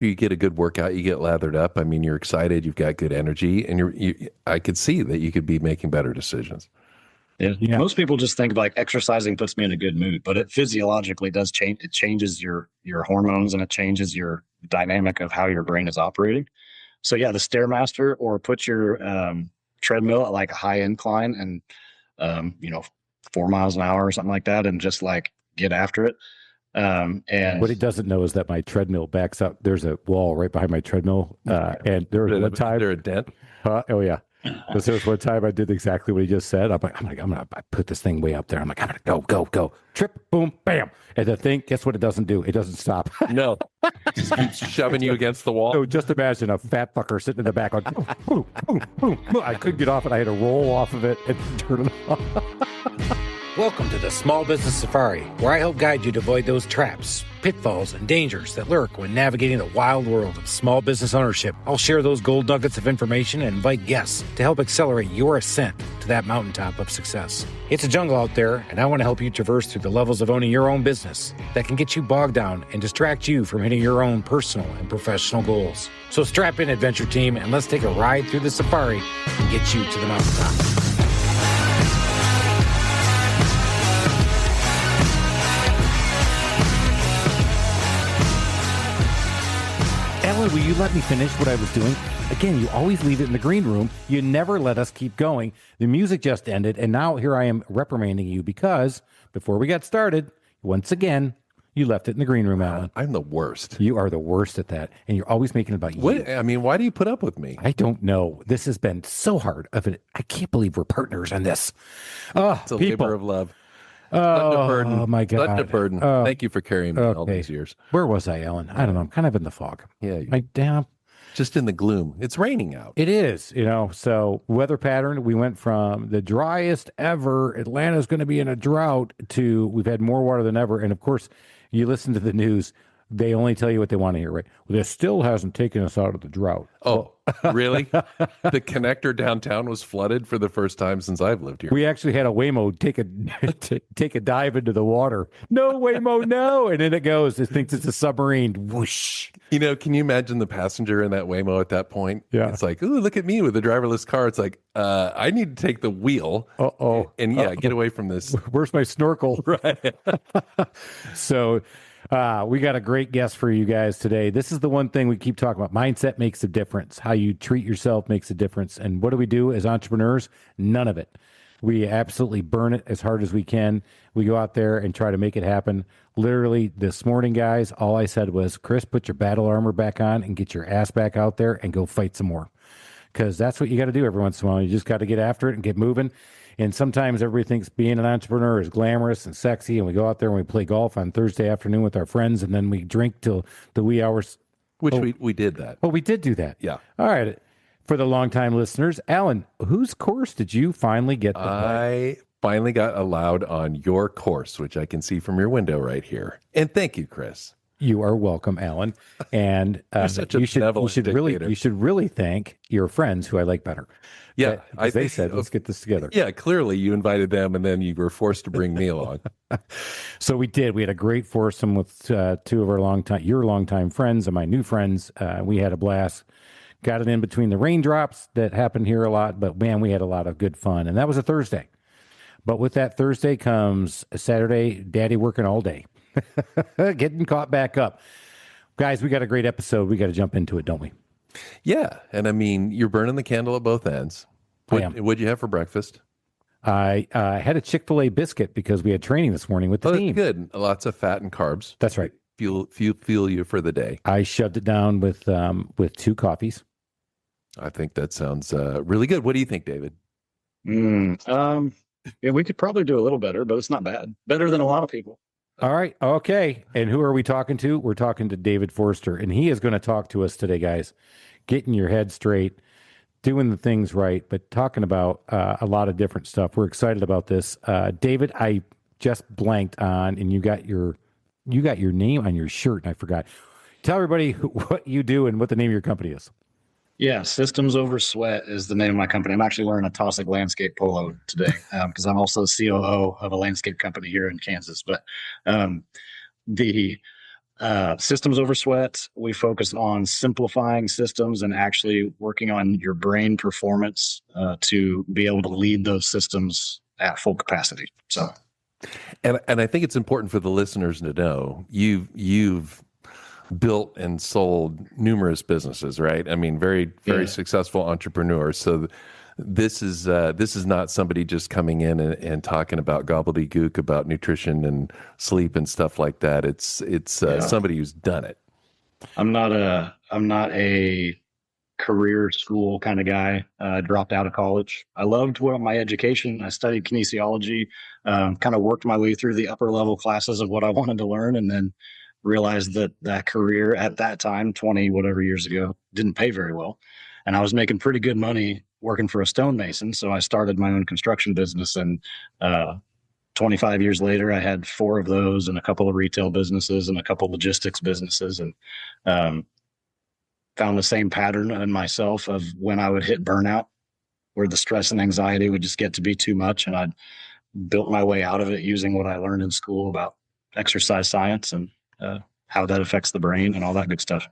You get a good workout, you get lathered up. I mean, you're excited, you've got good energy, and I could see that you could be making better decisions. Yeah. Yeah. Most people just think like exercising puts me in a good mood, but it physiologically does change. It changes your hormones and it changes your dynamic of how your brain is operating. So yeah, the Stairmaster, or put your treadmill at like a high incline and 4 miles an hour or something like that, and just like get after it. And what he doesn't know is that my treadmill backs up. There's a wall right behind my treadmill, and there was one time. Is there a dent? Oh yeah. Because there was one time I did exactly what he just said. I'm gonna put this thing way up there. I'm like, I'm gonna go, trip, boom, bam, and the thing. Guess what? It doesn't do. It doesn't stop. No, just keeps shoving you against the wall. So just imagine a fat fucker sitting in the back on. Boom, boom, boom, boom. I couldn't get off it. I had to roll off of it and turn it off. Welcome to the Small Business Safari, where I help guide you to avoid those traps, pitfalls, and dangers that lurk when navigating the wild world of small business ownership. I'll share those gold nuggets of information and invite guests to help accelerate your ascent to that mountaintop of success. It's a jungle out there, and I want to help you traverse through the levels of owning your own business that can get you bogged down and distract you from hitting your own personal and professional goals. So strap in, adventure team, and let's take a ride through the safari and get you to the mountaintop. Alan, will you let me finish what I was doing? Again, you always leave it in the green room. You never let us keep going. The music just ended, and now here I am reprimanding you because before we got started, once again, you left it in the green room, Alan. I'm the worst. You are the worst at that, and you're always making it about you. What? I mean, why do you put up with me? I don't know. This has been so hard. I can't believe we're partners on this. Oh, It's a people. labor of love. Oh, my God. Such a burden. Oh, Thank you for carrying me all okay. these years. Where was I, Alan? I don't know. I'm kind of in the fog. Yeah, Damn. just in the gloom. It's raining out. It is, so weather pattern, we went from the driest ever, Atlanta's going to be in a drought, to we've had more water than ever. And of course, you listen to the news, they only tell you what they want to hear, right? Well, this still hasn't taken us out of the drought. Oh, really? The connector downtown was flooded for the first time since I've lived here. We actually had a Waymo take a dive into the water. No, Waymo, no. And then it goes, it thinks it's a submarine. Whoosh. Can you imagine the passenger in that Waymo at that point? Yeah. It's like, ooh, look at me with a driverless car. It's like, I need to take the wheel. Uh-oh. And get away from this. Where's my snorkel? Right. So we got a great guest for you guys today. This is the one thing we keep talking about. Mindset makes a difference. How you treat yourself makes a difference. And what do we do as entrepreneurs? None of it. We absolutely burn it as hard as we can. We go out there and try to make it happen. Literally this morning, guys, all I said was, Chris, put your battle armor back on and get your ass back out there and go fight some more. Because that's what you got to do every once in a while. You just got to get after it and get moving. And sometimes everybody thinks being an entrepreneur is glamorous and sexy, and we go out there and we play golf on Thursday afternoon with our friends, and then we drink till the wee hours. Which we did that. Oh, we did do that. Yeah. All right. For the longtime listeners, Alan, whose course did you finally get to play? I finally got allowed on your course, which I can see from your window right here. And thank you, Chris. You are welcome, Alan. And such a you should benevolent really thank your friends who I like better. Yeah, they said, let's get this together. Yeah, clearly you invited them, and then you were forced to bring me along. So we did. We had a great foursome with two of your longtime friends and my new friends. We had a blast. Got it in between the raindrops that happen here a lot, but man, we had a lot of good fun. And that was a Thursday. But with that Thursday comes a Saturday, Daddy working all day. Getting caught back up. Guys, we got a great episode. We got to jump into it, don't we? Yeah. And I mean, you're burning the candle at both ends. What'd you have for breakfast? I had a Chick-fil-A biscuit because we had training this morning with the team. Good. Lots of fat and carbs. That's right. Fuel you for the day. I shoved it down with 2 coffees. I think that sounds really good. What do you think, David? Yeah, we could probably do a little better, but it's not bad. Better than a lot of people. All right. Okay. And who are we talking to? We're talking to David Forster, and he is going to talk to us today, guys. Getting your head straight, doing the things right, but talking about a lot of different stuff. We're excited about this. David, I just blanked on, and you got your name on your shirt, and I forgot. Tell everybody what you do and what the name of your company is. Yeah, Systems Over Sweat is the name of my company. I'm actually wearing a Taussig landscape polo today because I'm also COO of a landscape company here in Kansas. But Systems over sweat. We focus on simplifying systems and actually working on your brain performance to be able to lead those systems at full capacity. So, and I think it's important for the listeners to know you've built and sold numerous businesses, right? I mean, very successful entrepreneurs. So this is not somebody just coming in and talking about gobbledygook about nutrition and sleep and stuff like that. It's somebody who's done it. I'm not a career school kind of guy. Dropped out of college. I loved my education. I studied kinesiology, kind of worked my way through the upper level classes of what I wanted to learn, and then realized that career at that time, 20 whatever years ago, didn't pay very well. And I was making pretty good money working for a stonemason. So I started my own construction business, and 25 years later, I had 4 of those and a couple of retail businesses and a couple of logistics businesses, and found the same pattern in myself of when I would hit burnout, where the stress and anxiety would just get to be too much. And I'd built my way out of it using what I learned in school about exercise science and how that affects the brain and all that good stuff.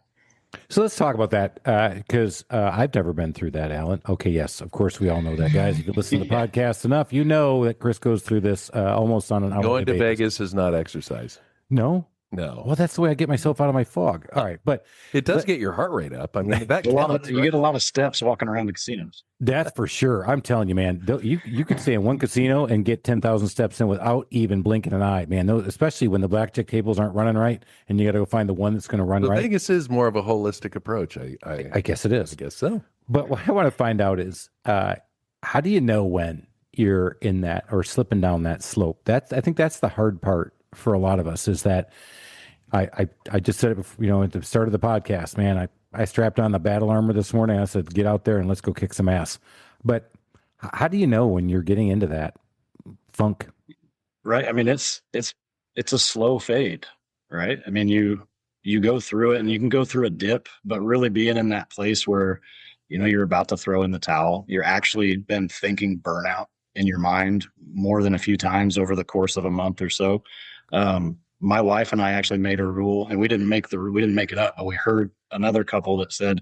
So let's talk about that because I've never been through that, Alan. Okay, yes, of course we all know that, guys. If you listen to the podcast enough, you know that Chris goes through this almost on an hourly Going to basis. Vegas is not exercise. No? No. Well, that's the way I get myself out of my fog. All right, but It does get your heart rate up. I mean, that counts, you get a lot of steps walking around the casinos. that's for sure. I'm telling you, man, you could stay in one casino and get 10,000 steps in without even blinking an eye, man. Especially when the blackjack tables aren't running right and you got to go find the one that's going to run But right. Vegas is more of a holistic approach. I guess it is. I guess so. But what I want to find out is how do you know when you're in that or slipping down that slope? I think that's the hard part for a lot of us is that I just said it before, at the start of the podcast, man, I strapped on the battle armor this morning. I said, get out there and let's go kick some ass. But how do you know when you're getting into that funk? Right. I mean, it's a slow fade, right? I mean, you go through it and you can go through a dip, but really being in that place where, you're about to throw in the towel, you're actually been thinking burnout in your mind more than a few times over the course of a month or so. My wife and I actually made a rule, and we didn't make it up, but we heard another couple that said,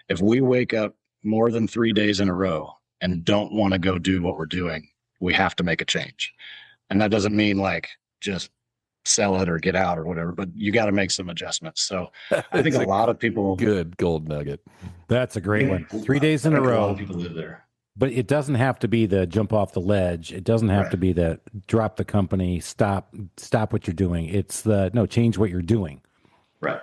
if we wake up more than 3 days in a row and don't want to go do what we're doing, we have to make a change. And that doesn't mean like just sell it or get out or whatever, but you got to make some adjustments. So I think a lot of people, Good gold nugget. That's a great one. 3 days in a A lot row. of people live there. But it doesn't have to be the jump off the ledge. It doesn't have to be the drop the company, stop what you're doing. It's change what you're doing. Right.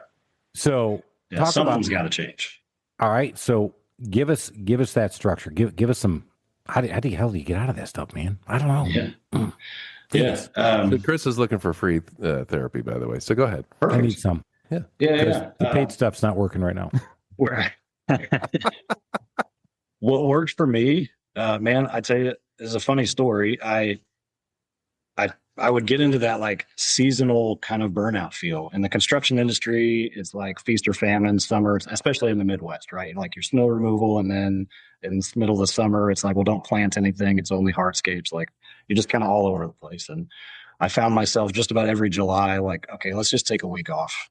So Yeah, something's got to change. All right. So give us that structure. Give us some. How the hell do you get out of that stuff, man? I don't know. Yeah. Yes. So Chris is looking for free therapy, by the way. So go ahead. I need some. Yeah. The paid stuff's not working right now. Where what worked for me, man, I tell you, is a funny story. I would get into that like seasonal kind of burnout feel. In the construction industry, it's like feast or famine summer, especially in the Midwest, right? Like your snow removal, and then in the middle of the summer, it's like, well, don't plant anything. It's only hardscapes. Like you're just kind of all over the place. And I found myself just about every July, like, okay, let's just take a week off.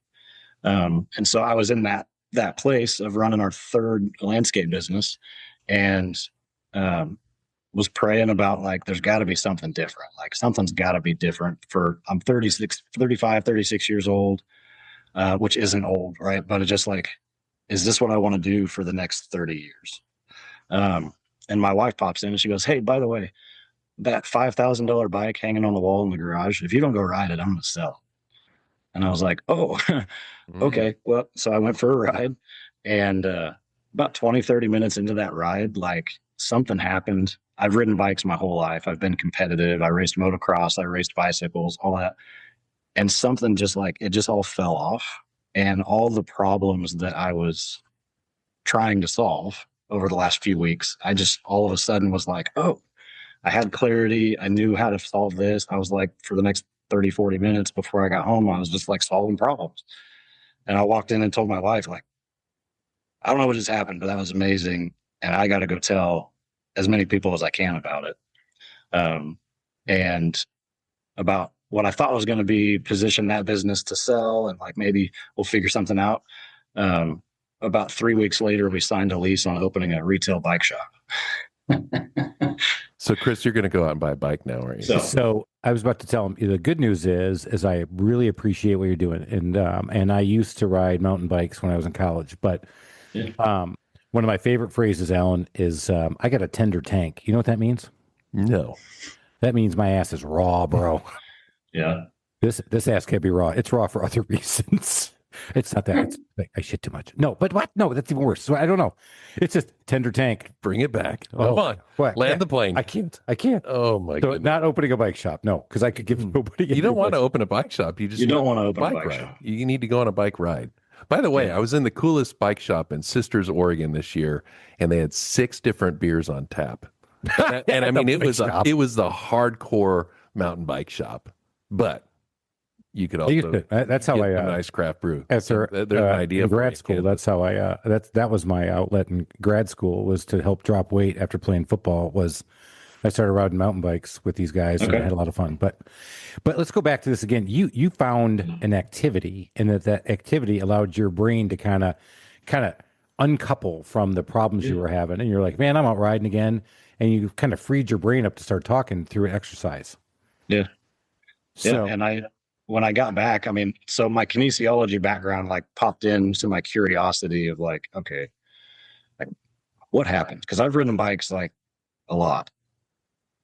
And so I was in that place of running our third landscape business, and was praying about like, there's got to be something different. Like something's got to be different I'm 36 years old, which isn't old, right? But it's just like, is this what I want to do for the next 30 years? And my wife pops in and she goes, hey, by the way, that $5,000 bike hanging on the wall in the garage, if you don't go ride it, I'm going to sell. And I was like, oh, okay. Well, so I went for a ride, and about 20, 30 minutes into that ride, like something happened. I've ridden bikes my whole life. I've been competitive. I raced motocross. I raced bicycles, all that. And something just like, it just all fell off. And all the problems that I was trying to solve over the last few weeks, I just all of a sudden was like, oh, I had clarity. I knew how to solve this. I was like, for the next 30, 40 minutes before I got home, I was just like solving problems. And I walked in and told my wife, like, I don't know what just happened, but that was amazing. And I got to go tell as many people as I can about it. And about what I thought was going to be position that business to sell and like maybe we'll figure something out. About 3 weeks later, we signed a lease on opening a retail bike shop. So, Chris, you're going to go out and buy a bike now, aren't you? So I was about to tell him, the good news is I really appreciate what you're doing. And I used to ride mountain bikes when I was in college, but one of my favorite phrases, Alan, is I got a tender tank. You know what that means? No. That means my ass is raw, bro. Yeah. This ass can't be raw. It's raw for other reasons. It's not that. It's like, I shit too much. No, but what? No, that's even worse. So I don't know. It's just tender tank. Bring it back. Oh, Come on. What? Land the plane. I can't. Oh, my So goodness. not opening a bike shop. No, because I could give nobody. You don't want to open a bike shop. You don't want to open a bike ride. shop. You need to go on a bike ride. By the way, I was in the coolest bike shop in Sisters, Oregon this year, and they had 6 different beers on tap. And I mean, it was the hardcore mountain bike shop, but you could also that's how get I a nice craft brew. As So there's an idea in for grad you, school. kid. That's how I that was my outlet in grad school, was to help drop weight after playing football. I started riding mountain bikes with these guys and I had a lot of fun. But let's go back to this again. You found an activity, and that activity allowed your brain to kind of uncouple from the problems you were having, and you're like, man, I'm out riding again, and you kind of freed your brain up to start talking through an exercise. Yeah. So, yeah. And when I got back, I mean, so my kinesiology background like popped into my curiosity of like, okay, like what happened? Because I've ridden bikes like a lot.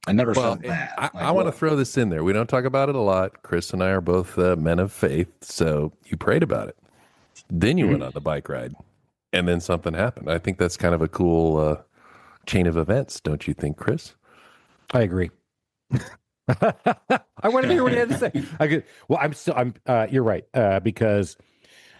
I never felt bad. I want to throw this in there. We don't talk about it a lot. Chris and I are both men of faith, so you prayed about it. Then you went on the bike ride, and then something happened. I think that's kind of a cool chain of events, don't you think, Chris? I agree. I want to hear what he had to say. You're right. Because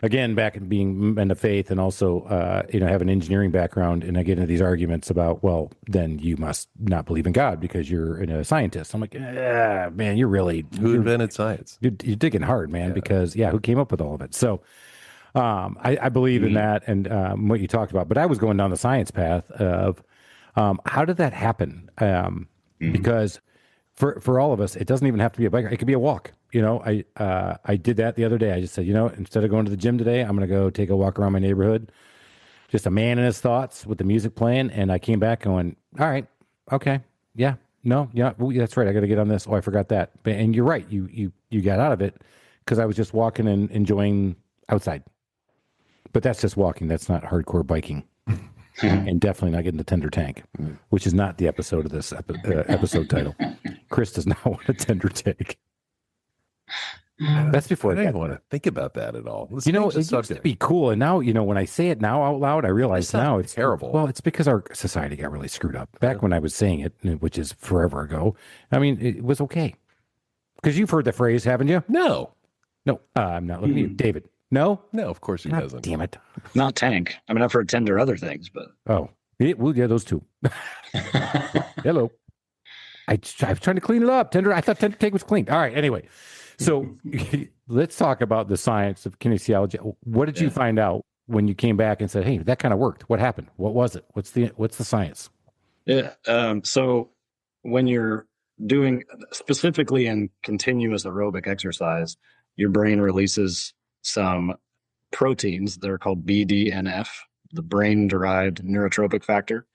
again, back in being men of faith and also, have an engineering background, and I get into these arguments about, well, then you must not believe in God because you're a scientist. I'm like, man, Who invented science? You're digging hard, man, because who came up with all of it? So, I believe in that and what you talked about, but I was going down the science path of how did that happen? Because for all of us, it doesn't even have to be a bike. It could be a walk. I did that the other day. I just said, instead of going to the gym today, I'm going to go take a walk around my neighborhood. Just a man in his thoughts with the music playing. And I came back going, all right, okay. Yeah, no, yeah, that's right. I got to get on this. Oh, I forgot that. And you're right. You got out of it because I was just walking and enjoying outside. But that's just walking. That's not hardcore biking. And definitely not getting the tender tank, which is not the episode of this episode title. Chris does not want a tender tank. That's before I didn't want to think about that at all. It used to be cool, and now when I say it now out loud, I realize now it's terrible. Well, it's because our society got really screwed up. Back when I was saying it, which is forever ago, I mean, it was okay. Because you've heard the phrase, haven't you? No, I'm not looking at you, David. No, of course he God doesn't. Damn it! Not tank. I mean, I've heard tender other things, but those two. Hello. I was trying to clean it up. I thought tender tank was clean. All right. Anyway, so let's talk about the science of kinesiology. What did you find out when you came back and said, "Hey, that kind of worked"? What happened? What was it? What's the science? Yeah. So when you're doing specifically in continuous aerobic exercise, your brain releases some proteins. They're called BDNF, the brain-derived neurotropic factor.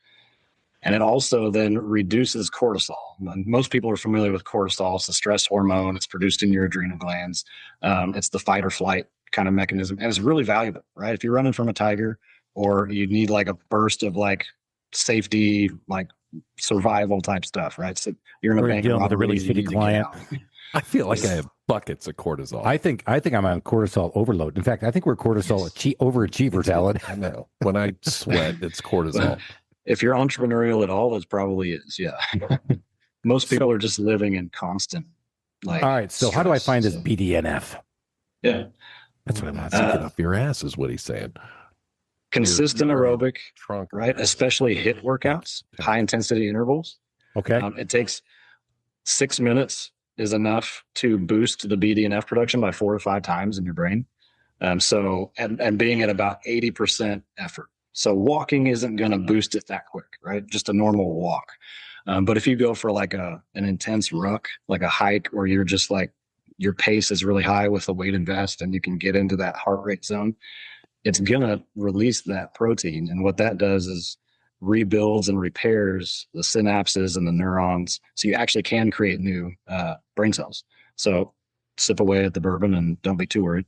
And it also then reduces cortisol. Most people are familiar with cortisol. It's a stress hormone. It's produced in your adrenal glands. It's the fight or flight kind of mechanism. And it's really valuable, right? If you're running from a tiger or you need like a burst of like safety, like survival type stuff, right? So you're in a bank dealing with a really shitty client. I feel like I have buckets of cortisol. I think I'm on cortisol overload. In fact, I think we're cortisol overachievers, Alan. I know. When I sweat, it's cortisol. If you're entrepreneurial at all, it probably is. Yeah. Most people are just living in constant like. All right. So how do I find this BDNF? Yeah. That's what I'm Get asking. off your ass is what he's saying. Consistent aerobic, Trunk, right? Especially HIIT workouts, high intensity intervals. Okay. It takes 6 minutes is enough to boost the BDNF production by 4 to 5 times in your brain. So being at about 80% effort. So walking isn't going to boost it that quick, right? Just a normal walk. But if you go for like an intense ruck, like a hike where you're just like your pace is really high with a weighted vest and you can get into that heart rate zone, it's going to release that protein. And what that does is rebuilds and repairs the synapses and the neurons. So you actually can create new brain cells. So sip away at the bourbon and don't be too worried.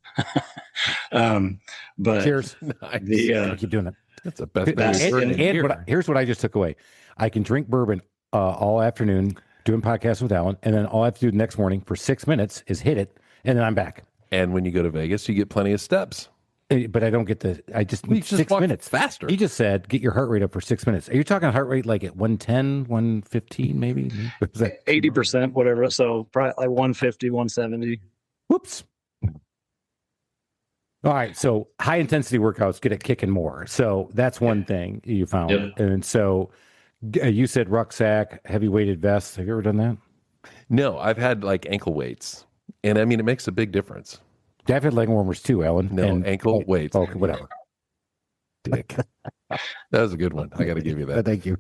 But cheers. Nice. Keep doing it. That's the best And thing. here's what I just took away. I can drink bourbon all afternoon doing podcasts with Alan, and then all I have to do the next morning for 6 minutes is hit it, and then I'm back. And when you go to Vegas, you get plenty of steps. But I don't get I just You need just 6 walk minutes. faster. He just said, get your heart rate up for 6 minutes. Are you talking heart rate like at 110, 115 maybe? Is that 80%, whatever. So probably like 150, 170. whoops. All right. So high intensity workouts get it kicking more. So that's one thing you found. Yep. And so you said rucksack, heavy weighted vests. Have you ever done that? No, I've had like ankle weights. And I mean, it makes a big difference. Yeah, I've had leg warmers too, Alan. No, ankle weights. Okay, whatever. Dick. That was a good one. I got to give you that. Thank you.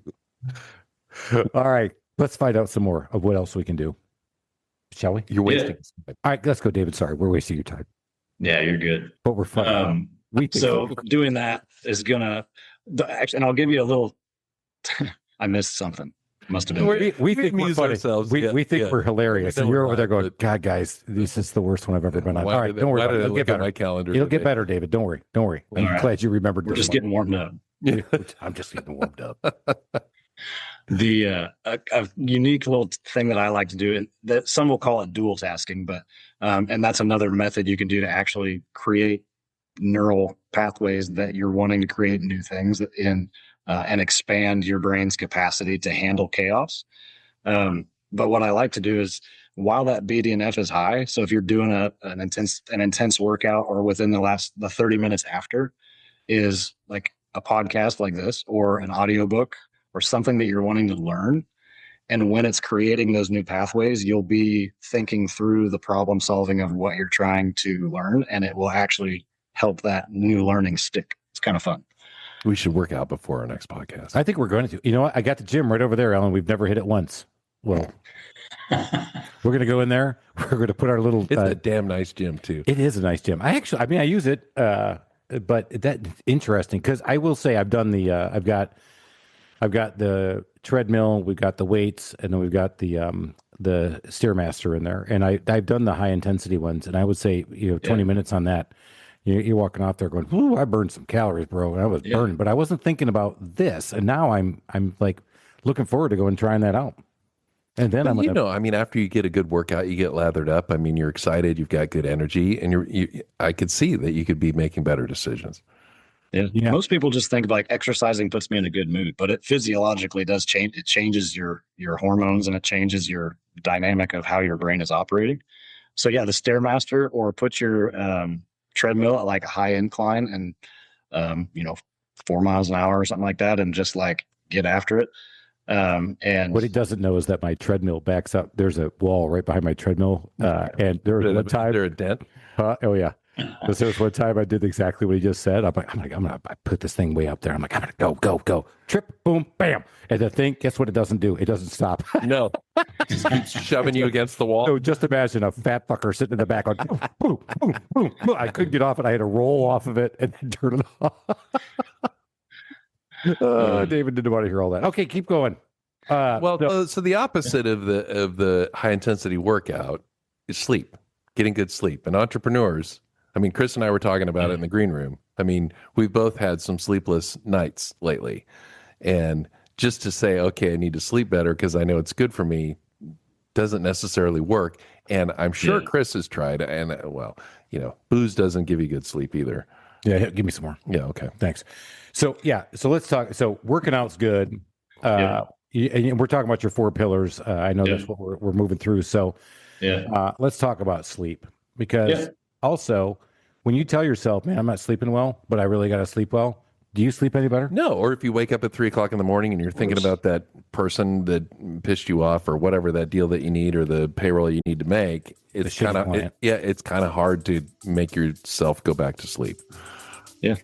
All right. Let's find out some more of what else we can do. Shall we? You're wasting. All right. Let's go, David. Sorry. We're wasting your time, Yeah, you're good. but we're fun. So doing that is gonna actually, and I'll give you a little. I missed something. Must have been. we think we're amuse funny. ourselves. We Yeah, think yeah. we're hilarious. We know And you're we're over there not, going, but- God, guys, this is the worst one I've ever been on. Why All right. did- Don't worry why about it. did I It'll look get at better. my calendar It'll get today? better, David. Don't worry. Don't worry. I'm All right. glad you remembered We're this just one. getting warmed up. I'm just getting warmed up. The a unique little thing that I like to do, and that some will call it dual tasking, but and that's another method you can do to actually create neural pathways that you're wanting to create new things in and expand your brain's capacity to handle chaos. But what I like to do is while that BDNF is high, so if you're doing an intense workout or within the 30 minutes after, is like a podcast like this or an audiobook or something that you're wanting to learn. And when it's creating those new pathways, you'll be thinking through the problem solving of what you're trying to learn, and it will actually help that new learning stick. It's kind of fun. We should work out before our next podcast. I think we're going to. You know what? I got the gym right over there, Alan. We've never hit it once. Well, we're going to go in there. We're going to put our little. It's a damn nice gym too. It is a nice gym. I use it, but that's interesting because I will say I've done the. I've got the treadmill. We've got the weights, and then we've got the Stairmaster in there. And I've done the high intensity ones, and I would say 20 minutes on that. You're walking off there going, "Ooh, I burned some calories, bro." And I was burning, but I wasn't thinking about this. And now I'm like looking forward to going and trying that out. And then I mean, after you get a good workout, you get lathered up. I mean, you're excited, you've got good energy, and I could see that you could be making better decisions. Yeah. Most people just think like exercising puts me in a good mood, but it physiologically does change. It changes your hormones and it changes your dynamic of how your brain is operating. So yeah, the Stairmaster, or put your treadmill at like a high incline and 4 miles an hour or something like that, and just like get after it. And what he doesn't know is that my treadmill backs up. There's a wall right behind my treadmill, and there was one time. Is there a dent? Oh yeah. Because there was one time I did exactly what he just said. I'm gonna put this thing way up there. I'm like, I'm gonna go, trip, boom, bam, and the thing. Guess what? It doesn't do. It doesn't stop. No, just keeps shoving you against the wall. So just imagine a fat fucker sitting in the back on boom, boom, boom, boom, boom. I couldn't get off it. I had to roll off of it and then turn it off. David didn't want to hear all that. Okay, keep going. So the opposite of the high intensity workout is sleep, getting good sleep. And entrepreneurs, I mean, Chris and I were talking about it in the green room. I mean, we've both had some sleepless nights lately. And just to say, okay, I need to sleep better because I know it's good for me, doesn't necessarily work. And I'm sure Chris has tried. And booze doesn't give you good sleep either. Yeah, give me some more. Yeah, okay. Thanks. So let's talk. So working out's good. And we're talking about your 4 pillars. I know that's what we're moving through. So let's talk about sleep, because also when you tell yourself, man, I'm not sleeping well, but I really got to sleep well. Do you sleep any better? No. Or if you wake up at 3:00 in the morning and you're thinking about that person that pissed you off or whatever, that deal that you need or the payroll you need to make, it's kind of hard to make yourself go back to sleep. Yeah.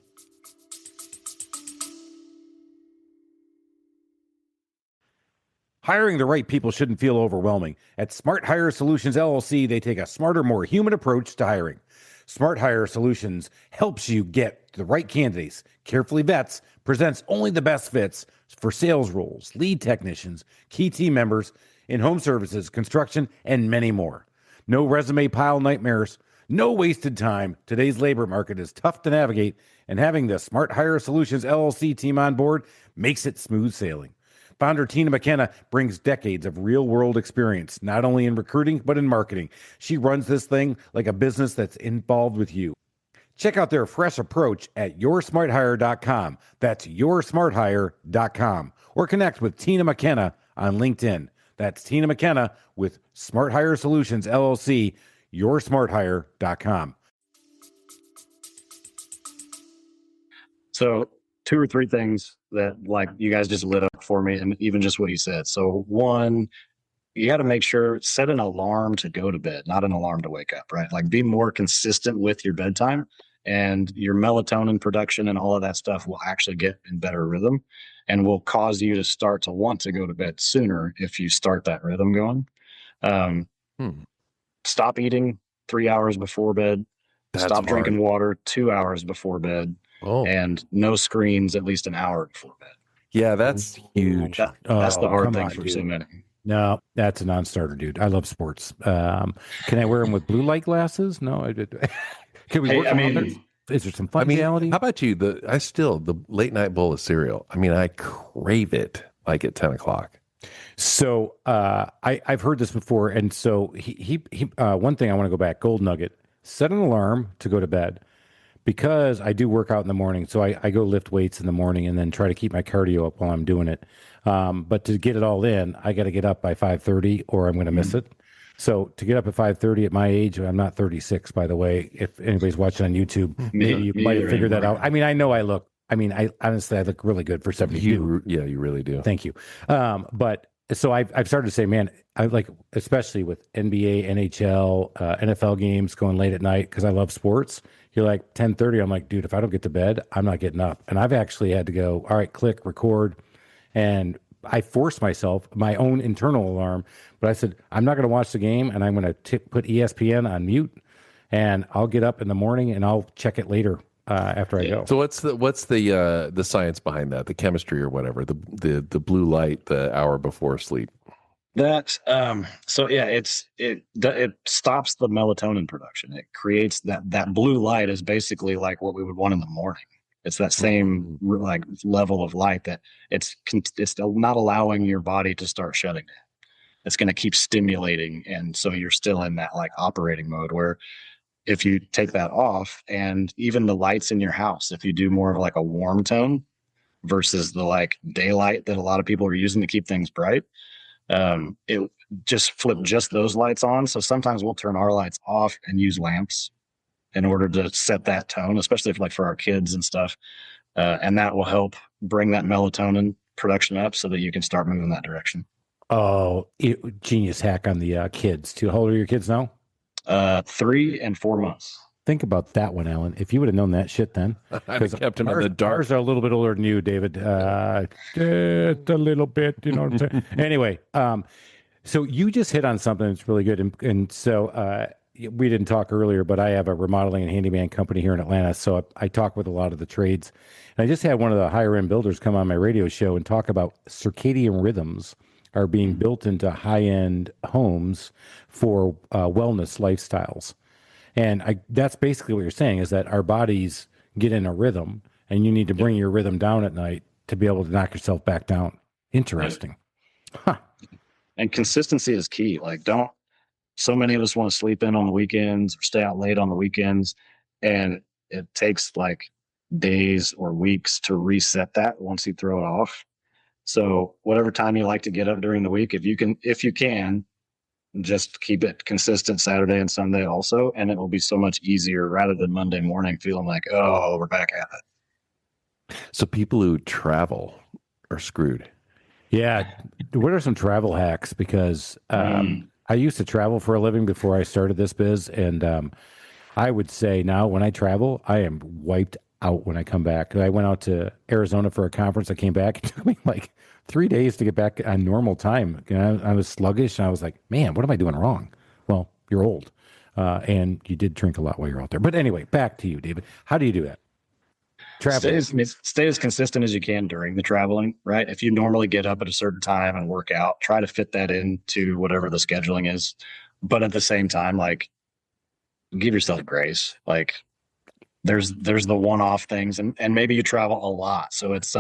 Hiring the right people shouldn't feel overwhelming. At Smart Hire Solutions LLC, they take a smarter, more human approach to hiring. Smart Hire Solutions helps you get the right candidates, carefully vets, presents only the best fits for sales roles, lead technicians, key team members, in home services, construction, and many more. No resume pile nightmares, no wasted time. Today's labor market is tough to navigate, and having the Smart Hire Solutions LLC team on board makes it smooth sailing. Founder Tina McKenna brings decades of real-world experience, not only in recruiting, but in marketing. She runs this thing like a business that's involved with you. Check out their fresh approach at yoursmarthire.com. That's yoursmarthire.com. Or connect with Tina McKenna on LinkedIn. That's Tina McKenna with Smart Hire Solutions, LLC, yoursmarthire.com. So 2 or 3 things that like you guys just lit up for me, and even just what you said. So one, you got to make sure, set an alarm to go to bed, not an alarm to wake up, right? Like be more consistent with your bedtime, and your melatonin production and all of that stuff will actually get in better rhythm and will cause you to start to want to go to bed sooner if you start that rhythm going. Stop eating 3 hours before bed. Stop drinking water 2 hours before bed. And no screens at least an hour before bed. Yeah, that's huge. That's the hard thing for so many. No, that's a non-starter, dude. I love sports. Can I wear them with blue light glasses? No, I did. Can we work on there? Is there some functionality? How about you? The late night bowl of cereal. I mean, I crave it like at 10 o'clock. So I've heard this before, and so he one thing I want to go back. Gold nugget: set an alarm to go to bed, because I do work out in the morning. So I go lift weights in the morning and then try to keep my cardio up while I'm doing it. But to get it all in, I got to get up by 5:30 or I'm going to miss it. So to get up at 5:30 at my age, I'm not 36, by the way. If anybody's watching on YouTube, maybe you might have figured that out. I mean, I know I look. I mean, I honestly look really good for 72. You really do. Thank you. But so I've started to say, man, I like, especially with NBA, NHL, NFL games going late at night, because I love sports. You're like 10:30. I'm like, dude, if I don't get to bed, I'm not getting up. And I've actually had to go, all right, click, record. And I forced myself, my own internal alarm, but I said, I'm not going to watch the game, and I'm going to put ESPN on mute, and I'll get up in the morning and I'll check it later after I go. So what's the science behind that? The chemistry or whatever? The blue light the hour before sleep. That so yeah, it stops the melatonin production. It creates that blue light is basically like what we would want in the morning. It's that same like level of light that it's not allowing your body to start shutting down. It's going to keep stimulating, and so you're still in that like operating mode. Where if you take that off, and even the lights in your house, if you do more of like a warm tone versus the like daylight that a lot of people are using to keep things bright, it just flip just those lights on. So sometimes we'll turn our lights off and use lamps in order to set that tone, especially if, like for our kids and stuff. And that will help bring that melatonin production up so that you can start moving that direction. Oh, genius hack on the kids too. How old are your kids now? 3 and 4 months. Think about that one, Alan. If you would have known that shit then, because kept him in the dark. Ours are a little bit older than you, David. Just a little bit, you know what I'm saying? Anyway, so you just hit on something that's really good. And so we didn't talk earlier, but I have a remodeling and handyman company here in Atlanta. So I talk with a lot of the trades. And I just had one of the higher end builders come on my radio show and talk about circadian rhythms are being built into high end homes for wellness lifestyles. And that's basically what you're saying, is that our bodies get in a rhythm, and you need to bring your rhythm down at night to be able to knock yourself back down. Interesting. Huh. And consistency is key. Like, so many of us want to sleep in on the weekends or stay out late on the weekends, and it takes like days or weeks to reset that once you throw it off. So whatever time you like to get up during the week, if you can, just keep it consistent Saturday and Sunday also, and it will be so much easier rather than Monday morning feeling like, oh, we're back at it. So people who travel are screwed. Yeah. What are some travel hacks? Because I used to travel for a living before I started this biz, and I would say now when I travel, I am wiped out when I come back. I went out to Arizona for a conference. I came back. It took me like 3 days to get back on normal time. I was sluggish, and I was like, man, what am I doing wrong? Well, you're old. And you did drink a lot while you're out there. But anyway, back to you, David. How do you do that? Stay as consistent as you can during the traveling, right? If you normally get up at a certain time and work out, try to fit that into whatever the scheduling is. But at the same time, like, give yourself grace. Like, there's the one-off things, and maybe you travel a lot. So it's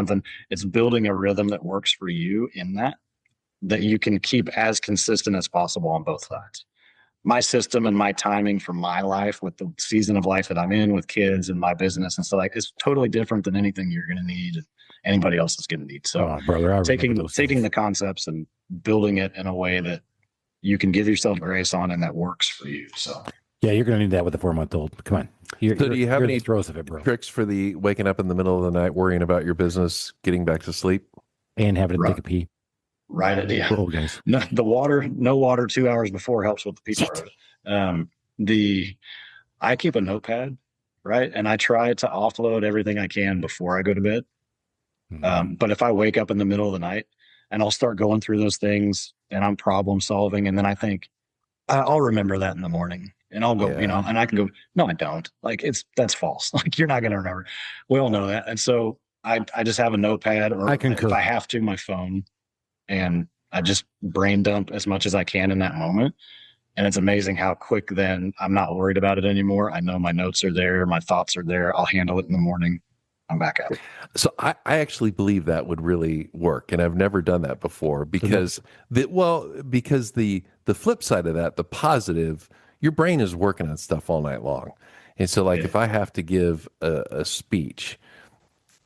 building a rhythm that works for you in that you can keep as consistent as possible on both sides. My system and my timing for my life with the season of life that I'm in with kids and my business and stuff like it's totally different than anything you're going to need and anybody else is going to need. So brother, taking the concepts and building it in a way that you can give yourself grace on and that works for you. So yeah, you're going to need that with a 4-month-old. Come on. So do you have any throws of it, bro? tricks for the waking up in the middle of the night, worrying about your business, getting back to sleep? And having to take a pee. Right idea. Old guys. No water 2 hours before helps with the pee part of it. I keep a notepad, right? And I try to offload everything I can before I go to bed. But if I wake up in the middle of the night and I'll start going through those things and I'm problem solving, and then I think I'll remember that in the morning. And I'll go, and I can go, no, I don't. Like that's false. Like you're not going to remember. We all know that. And so I just have a notepad, or if I have to, my phone, and I just brain dump as much as I can in that moment. And it's amazing how quick then I'm not worried about it anymore. I know my notes are there. My thoughts are there. I'll handle it in the morning. I'm back out. So I actually believe that would really work. And I've never done that before because the flip side of that, the positive, your brain is working on stuff all night long. And so if I have to give a speech,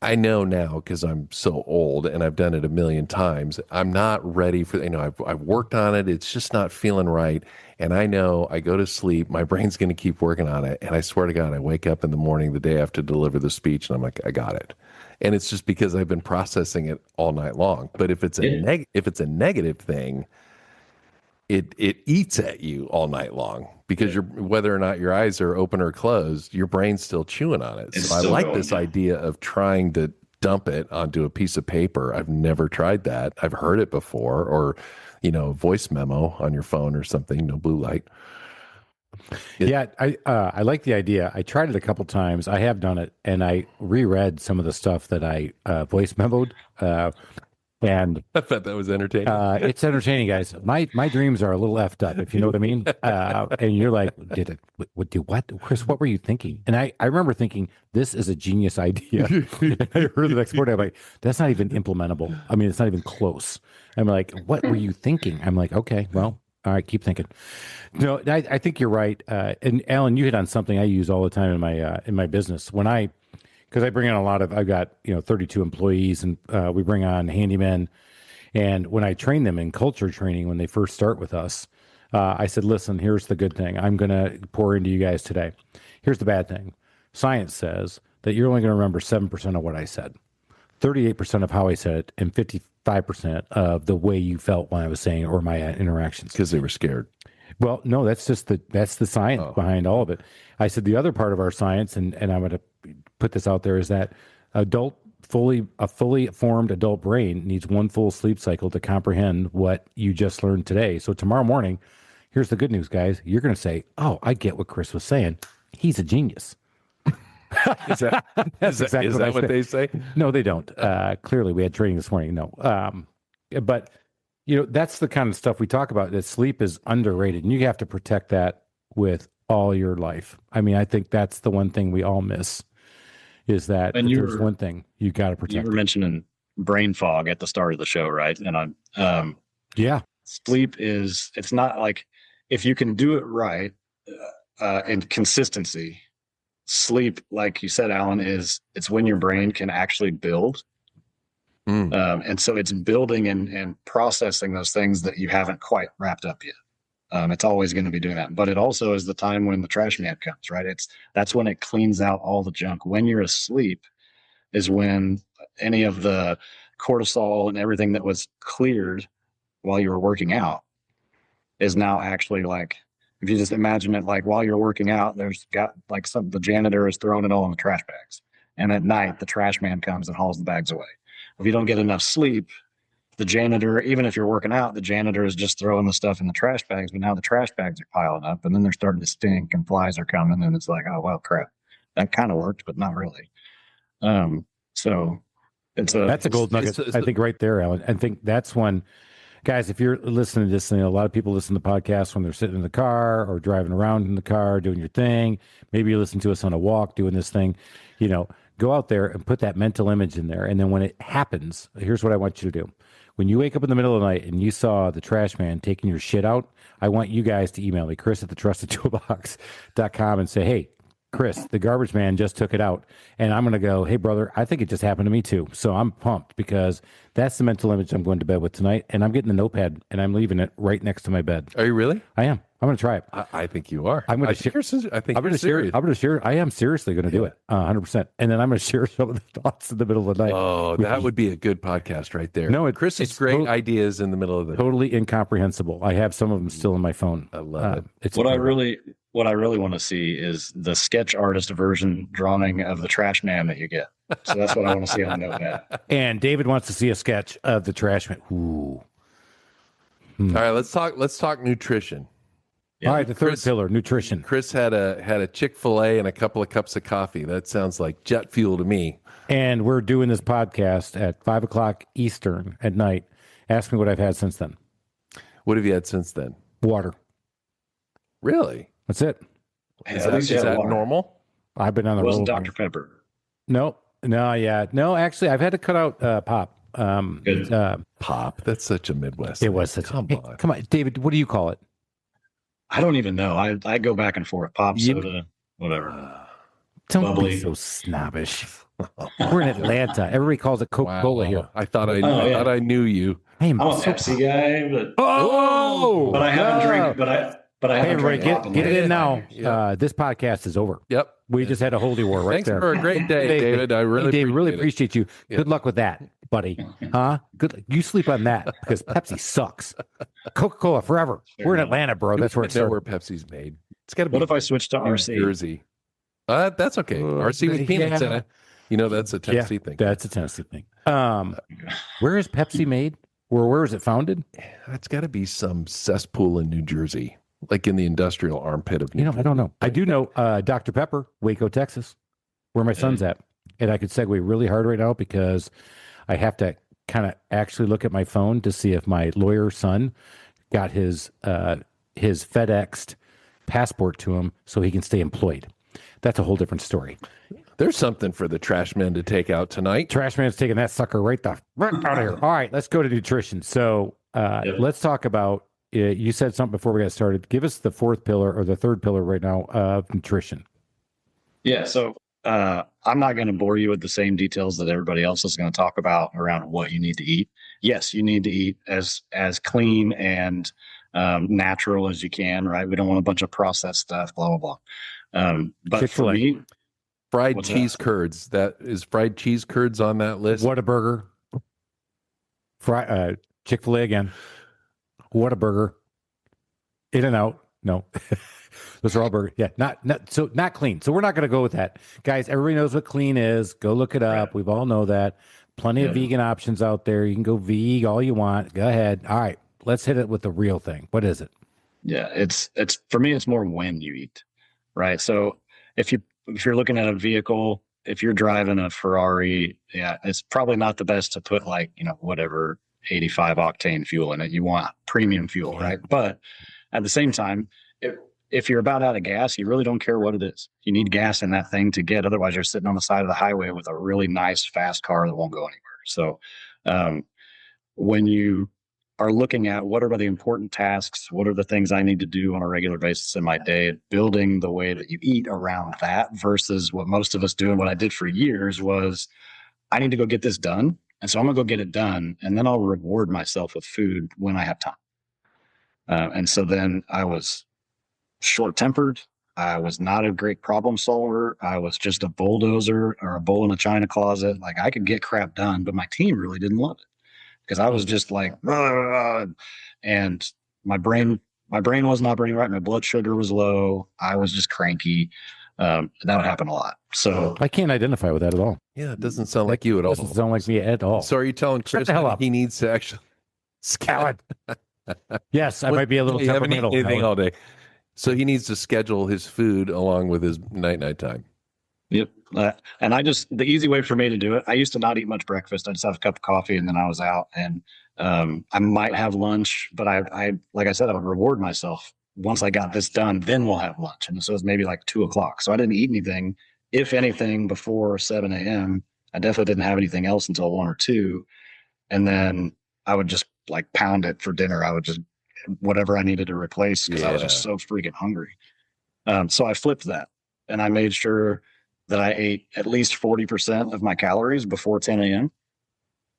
I know now because I'm so old and I've done it a million times, I'm not ready for, I've worked on it. It's just not feeling right. And I know I go to sleep, my brain's going to keep working on it. And I swear to God, I wake up in the morning the day I have to deliver the speech and I'm like, I got it. And it's just because I've been processing it all night long. But if it's a negative thing, it eats at you all night long because whether or not your eyes are open or closed, your brain's still chewing on it. So I like this idea of trying to dump it onto a piece of paper. I've never tried that. I've heard it before, or voice memo on your phone or something. No blue light. I like the idea. I tried it a couple times. I have done it, and I reread some of the stuff that I voice memoed. And I bet that was entertaining. It's entertaining, guys. My dreams are a little effed up, if you know what I mean. And you're like, what? Chris, what were you thinking? And I remember thinking, this is a genius idea. And I heard the next morning, I'm like, that's not even implementable. I mean, it's not even close. I'm like, what were you thinking? I'm like, okay, well, all right, keep thinking. No, I think you're right. And Alan, you hit on something I use all the time in my business. Because I bring on I've got 32 employees, and we bring on handymen. And when I train them in culture training, when they first start with us, I said, listen, here's the good thing. I'm going to pour into you guys today. Here's the bad thing. Science says that you're only going to remember 7% of what I said, 38% of how I said it, and 55% of the way you felt when I was saying it or my interactions. Because they were scared. Well, no, that's the science behind all of it. I said the other part of our science, and I'm going to put this out there, is that a fully formed adult brain needs one full sleep cycle to comprehend what you just learned today. So tomorrow morning, here's the good news, guys. You're going to say, "Oh, I get what Chris was saying. He's a genius." Is that what they say? No, they don't. Clearly, we had training this morning. No, but that's the kind of stuff we talk about. That sleep is underrated, and you have to protect that with all your life. I mean, I think that's the one thing we all miss. Is that there's one thing you got to protect. You were mentioning brain fog at the start of the show, right? And sleep it's not like, if you can do it right and consistency, sleep, like you said, Alan, it's when your brain can actually build. And so it's building and processing those things that you haven't quite wrapped up yet. It's always going to be doing that, but it also is the time when the trash man comes, right? That's when it cleans out all the junk. When you're asleep is when any of the cortisol and everything that was cleared while you were working out is now actually, like, if you just imagine it, like while you're working out, the janitor is throwing it all in the trash bags. And at night, the trash man comes and hauls the bags away. If you don't get enough sleep, the janitor, even if you're working out, the janitor is just throwing the stuff in the trash bags, but now the trash bags are piling up and then they're starting to stink and flies are coming. And it's like, oh, well, crap. That kind of worked, but not really. So that's a gold nugget. I think right there, Alan. I think that's one, guys, if you're listening to this, a lot of people listen to podcasts when they're sitting in the car or driving around in the car, doing your thing. Maybe you listen to us on a walk, doing this thing, go out there and put that mental image in there. And then when it happens, here's what I want you to do. When you wake up in the middle of the night and you saw the trash man taking your shit out, I want you guys to email me, Chris@thetrustedtoolbox.com, and say, hey, Chris, the garbage man just took it out. And I'm going to go, hey, brother, I think it just happened to me too. So I'm pumped because that's the mental image I'm going to bed with tonight. And I'm getting a notepad and I'm leaving it right next to my bed. Are you really? I am. I'm going to try it. I think you are. I'm going to share. I think you're serious. I'm going to share. I am seriously going to do it 100%. And then I'm going to share some of the thoughts in the middle of the night. Oh, that would be a good podcast right there. No, Chris's great ideas in the middle of the totally incomprehensible. I have some of them still in my phone. I love it. What I really want to see is the sketch artist version drawing of the trash man that you get. So that's what I want to see on the notepad. And David wants to see a sketch of the trash man. Ooh. All right, let's talk nutrition. Yeah. All right, the third pillar, nutrition. Chris had a Chick-fil-A and a couple of cups of coffee. That sounds like jet fuel to me. And we're doing this podcast at 5:00 Eastern at night. Ask me what I've had since then. What have you had since then? Water. Really? That's it. Is that normal? I've been on the road. Dr. Pepper. No, actually, I've had to cut out pop. Pop. That's such a Midwest. It was such. Come on, David. What do you call it? I don't even know. I go back and forth. Pop, soda, whatever. Don't Bubbly. Be so snobbish. We're in Atlanta. Everybody calls it Coca-Cola here. I thought I knew you. I'm a Pepsi guy, but I haven't drank. But I haven't drank. Get it in now. This podcast is over. Yep. We just had a holy war right Thanks there. for a great day, David. I really appreciate you. Yeah. Good luck with that, buddy. Huh? Good. You sleep on that because Pepsi sucks. Coca-Cola forever. We're in Atlanta, bro. That's where it's where Pepsi's made. It's got to be. What if I switch to RC? Jersey. That's okay. RC with peanuts in it. That's a Tennessee thing. That's a Tennessee thing. Where is Pepsi made? Where is it founded? That's got to be some cesspool in New Jersey. Like in the industrial armpit of New Jersey. I don't know. I do know Dr. Pepper, Waco, Texas, where my son's at. And I could segue really hard right now because I have to kind of actually look at my phone to see if my lawyer son got his FedExed passport to him so he can stay employed. That's a whole different story. There's something for the trash man to take out tonight. Trash man's taking that sucker right out of here. All right, let's go to nutrition. So let's talk about, you said something before we got started. Give us the fourth pillar or the third pillar right now of nutrition. Yeah. So I'm not going to bore you with the same details that everybody else is going to talk about around what you need to eat. Yes, you need to eat as clean and natural as you can, right? We don't want a bunch of processed stuff, blah, blah, blah. But Chick-fil-A. for me, fried cheese curds. That is fried cheese curds on that list. Whataburger. Chick-fil-A again. Whataburger. In-N-Out. No. Those are all burgers. Yeah, not clean. So we're not going to go with that. Guys, everybody knows what clean is. Go look it up. Right. We've all know that. Plenty of vegan options out there. You can go veg all you want. Go ahead. All right. Let's hit it with the real thing. What is it? Yeah, it's for me, it's more when you eat, right? So if you're looking at a vehicle, if you're driving a Ferrari, it's probably not the best to put whatever 85 octane fuel in it. You want premium fuel, right? But at the same time, if you're about out of gas, you really don't care what it is. You need gas in that thing to get. Otherwise, you're sitting on the side of the highway with a really nice, fast car that won't go anywhere. So when you are looking at what are the important tasks, what are the things I need to do on a regular basis in my day, building the way that you eat around that versus what most of us do. And what I did for years was I need to go get this done. And so I'm going to go get it done. And then I'll reward myself with food when I have time. And so then I was short-tempered. I was not a great problem solver. I was just a bulldozer or a bull in a china closet. Like I could get crap done, but my team really didn't love it because I was just like, and my brain was not operating right. My blood sugar was low. I was just cranky. That would happen a lot. So I can't identify with that at all. Yeah, it doesn't sound like you at all. Doesn't sound like me at all. So are you telling Chris the hell that up. he needs to actually Alan. Yes, I might be a little you haven't temperamental. eaten anything Alan. all day. So he needs to schedule his food along with his night time. Yep. And the easy way for me to do it, I used to not eat much breakfast. I'd just have a cup of coffee and then I was out, and I might have lunch, but I like I said, I would reward myself. Once I got this done, then we'll have lunch. And so it was maybe like 2:00. So I didn't eat anything, if anything, before 7 a.m. I definitely didn't have anything else until 1 or 2. And then I would just like pound it for dinner. I would just, whatever I needed to replace, because I was just so freaking hungry. So I flipped that, and I made sure that I ate at least 40% of my calories before 10 a.m.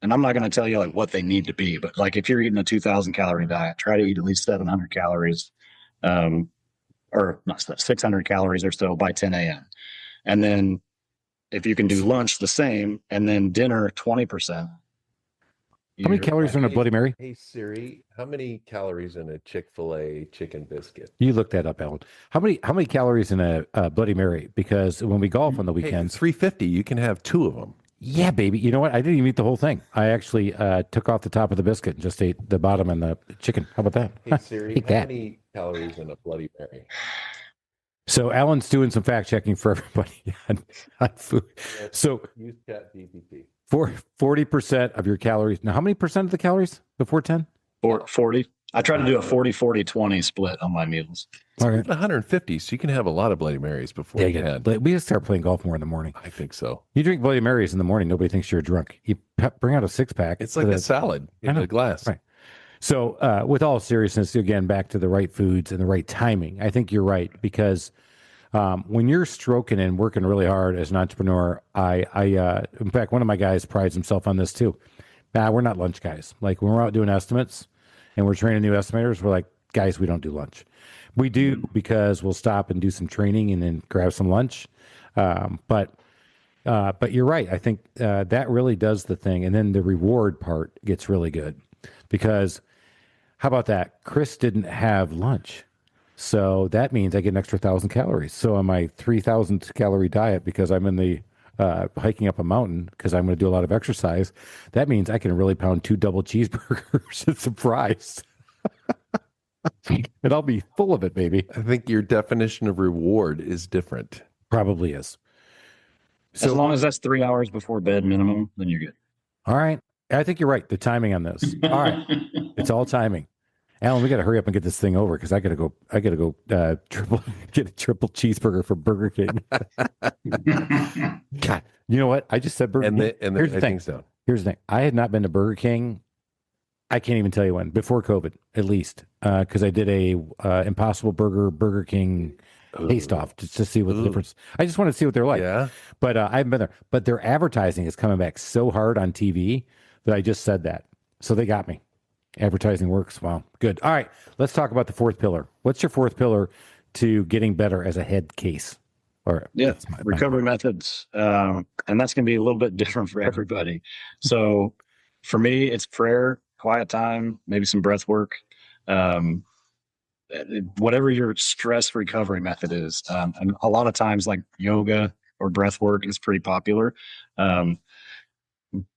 And I'm not going to tell you like what they need to be, but like if you're eating a 2,000 calorie diet, try to eat at least 700 calories, or not 600 calories or so by 10 a.m. And then if you can do lunch the same, and then dinner 20%. How many calories are in a Bloody Mary? Hey Siri, how many calories in a Chick-fil-A chicken biscuit? You look that up, Alan. How many calories in a Bloody Mary? Because when we golf on the weekends, 350. You can have 2 of them. yeah, baby. You know what? I didn't even eat the whole thing. I actually took off the top of the biscuit and just ate the bottom and the chicken. How about that? Hey Siri, Eat how that. many calories in a Bloody Mary? So Alan's doing some fact checking for everybody on food. So use ChatGPT. 40% of your calories. Now, how many percent of the calories before 10? 40. I try to do a 40-40-20 split on my meals. All right. 150, so you can have a lot of Bloody Marys before Yeah, 10. but we just start playing golf more in the morning. I think so. You drink Bloody Marys in the morning, nobody thinks you're drunk. You bring out a 6-pack. It's like a salad in a glass. Right. So with all seriousness, again, back to the right foods and the right timing. I think you're right, because when you're stroking and working really hard as an entrepreneur, in fact, one of my guys prides himself on this too. We're not lunch guys. Like when we're out doing estimates and we're training new estimators, we're like, guys, we don't do lunch. We do because we'll stop and do some training and then grab some lunch. But you're right. I think that really does the thing. And then the reward part gets really good, because how about that? Chris didn't have lunch. So that means I get an extra 1,000 calories. So on my 3,000 calorie diet, because I'm in the hiking up a mountain, because I'm going to do a lot of exercise, that means I can really pound 2 double cheeseburgers and some fries. And I'll be full of it, baby. I think your definition of reward is different. Probably is. So, as long as that's 3 hours before bed minimum, then you're good. All right. I think you're right. The timing on this. All right. It's all timing. Alan, we got to hurry up and get this thing over, because I got to go get a triple cheeseburger from Burger King. God, you know what? I just said Burger King. Here's the thing. Here's the thing. I had not been to Burger King. I can't even tell you when, before COVID, at least, because I did a Impossible Burger King taste off just to see what the difference. I just want to see what they're like. Yeah. But I haven't been there. But their advertising is coming back so hard on TV that I just said that. So they got me. Advertising works. Wow. Good. All right. Let's talk about the 4th pillar. What's your 4th pillar to getting better as a head case? Recovery methods. And that's going to be a little bit different for everybody. So for me, it's prayer, quiet time, maybe some breath work. Whatever your stress recovery method is. And a lot of times like yoga or breath work is pretty popular.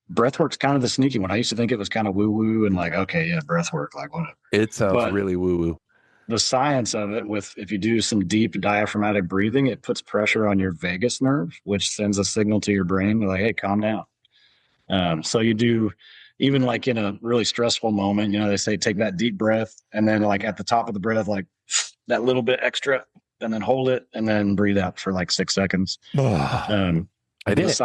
Breath work's kind of the sneaky one. I used to think it was kind of woo woo and like, okay, yeah, breath work, like whatever. It sounds really woo woo. The science of it, if you do some deep diaphragmatic breathing, it puts pressure on your vagus nerve, which sends a signal to your brain like, hey, calm down. So you do, even like in a really stressful moment, they say take that deep breath, and then like at the top of the breath, like that little bit extra, and then hold it, and then breathe out for like 6 seconds. I didn't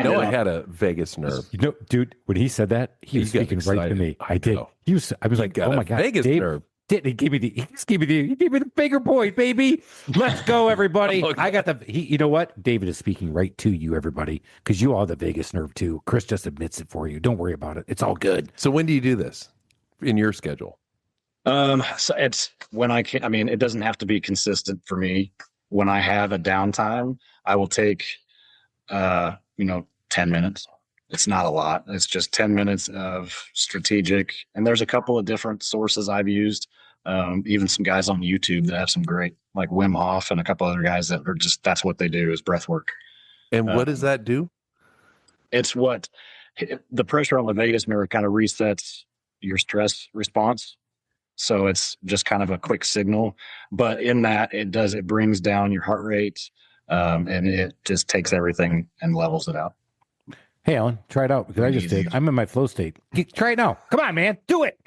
know I had a vagus nerve. Dude, when he said that, he was speaking right to me. I did. I was like, oh my God, vagus nerve. He gave me the bigger point, baby. Let's go, everybody. Okay. I got you know what? David is speaking right to you, everybody, because you all have the vagus nerve too. Chris just admits it for you. Don't worry about it. It's all good. So when do you do this in your schedule? So it's when I can. I mean, it doesn't have to be consistent for me. When I have a downtime, I will take 10 minutes. It's not a lot. It's just 10 minutes of strategic. And there's a couple of different sources I've used. Even some guys on YouTube that have some great, like Wim Hof and a couple other guys that are just, that's what they do is breath work. And what does that do? It's what the pressure on the vagus nerve kind of resets your stress response. So it's just kind of a quick signal, but in that it brings down your heart rate, and it just takes everything and levels it out. Hey, Alan, try it out because I just did. I'm in my flow state. Try it now. Come on, man. Do it.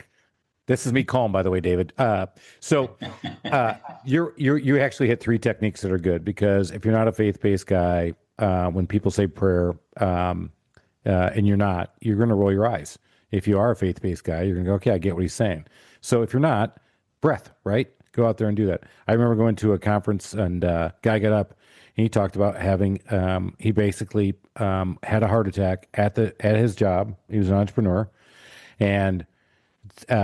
This is me calm, by the way, David. You actually hit 3 techniques that are good because if you're not a faith-based guy, when people say prayer, and you're not, you're going to roll your eyes. If you are a faith-based guy, you're going to go, okay, I get what he's saying. So if you're not, breath, right? Go out there and do that. I remember going to a conference and guy got up and he talked about having, he basically had a heart attack at his job. He was an entrepreneur. And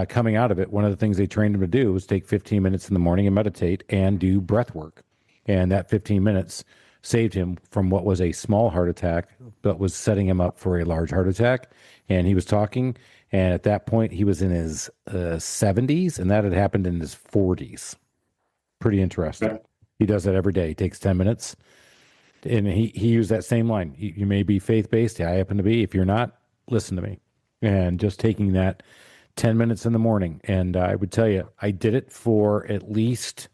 coming out of it, one of the things they trained him to do was take 15 minutes in the morning and meditate and do breath work. And that 15 minutes saved him from what was a small heart attack, but was setting him up for a large heart attack. And he was talking, and at that point, he was in his 70s, and that had happened in his 40s. Pretty interesting. He does that every day. He takes 10 minutes, and he used that same line. You may be faith-based. I happen to be. If you're not, listen to me. And just taking that 10 minutes in the morning. And I would tell you, I did it for at least